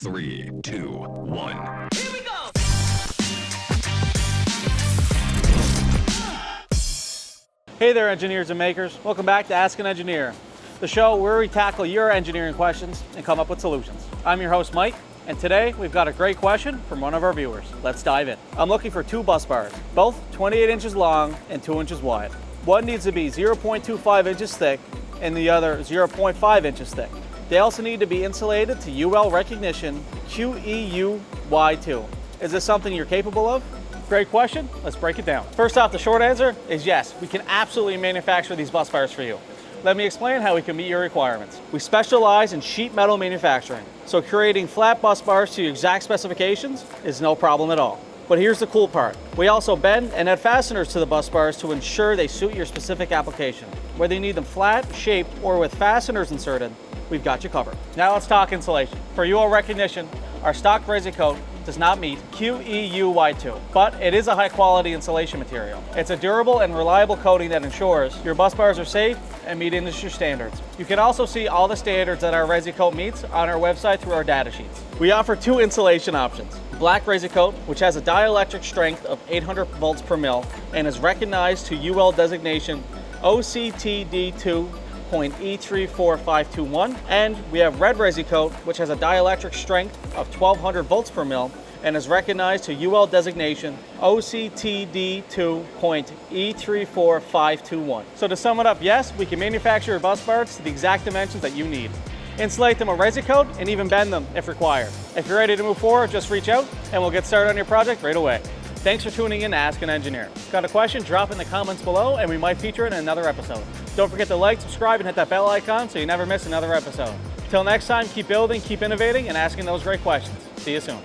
3, 2, 1. Here we go! Hey there, engineers and makers. Welcome back to Ask an Engineer, the show where we tackle your engineering questions and come up with solutions. I'm your host, Mike, and today we've got a great question from one of our viewers. Let's dive in. I'm looking for two bus bars, both 28 inches long and 2 inches wide. One needs to be 0.25 inches thick and the other 0.5 inches thick. They also need to be insulated to UL recognition QEU-Y2. Is this something you're capable of? Great question, let's break it down. First off, the short answer is yes, we can absolutely manufacture these bus bars for you. Let me explain how we can meet your requirements. We specialize in sheet metal manufacturing, so creating flat bus bars to your exact specifications is no problem at all. But here's the cool part. We also bend and add fasteners to the bus bars to ensure they suit your specific application. Whether you need them flat, shaped, or with fasteners inserted, we've got you covered. Now let's talk insulation. For UL recognition, our stock resin coat does not meet QEU-Y2, but it is a high quality insulation material. It's a durable and reliable coating that ensures your bus bars are safe and meet industry standards. You can also see all the standards that our resin coat meets on our website through our data sheets. We offer two insulation options. Black resin coat, which has a dielectric strength of 800 volts per mil and is recognized to UL designation OCTD2.E34521, and we have red resin coat, which has a dielectric strength of 1200 volts per mil and is recognized to UL designation OCTD2.E34521. So to sum it up, yes, we can manufacture your bus bars to the exact dimensions that you need. Insulate them with resin coat and even bend them if required. If you're ready to move forward, just reach out and we'll get started on your project right away. Thanks for tuning in to Ask an Engineer. Got a question? Drop in the comments below and we might feature it in another episode. Don't forget to like, subscribe, and hit that bell icon so you never miss another episode. Till next time, keep building, keep innovating, and asking those great questions. See you soon.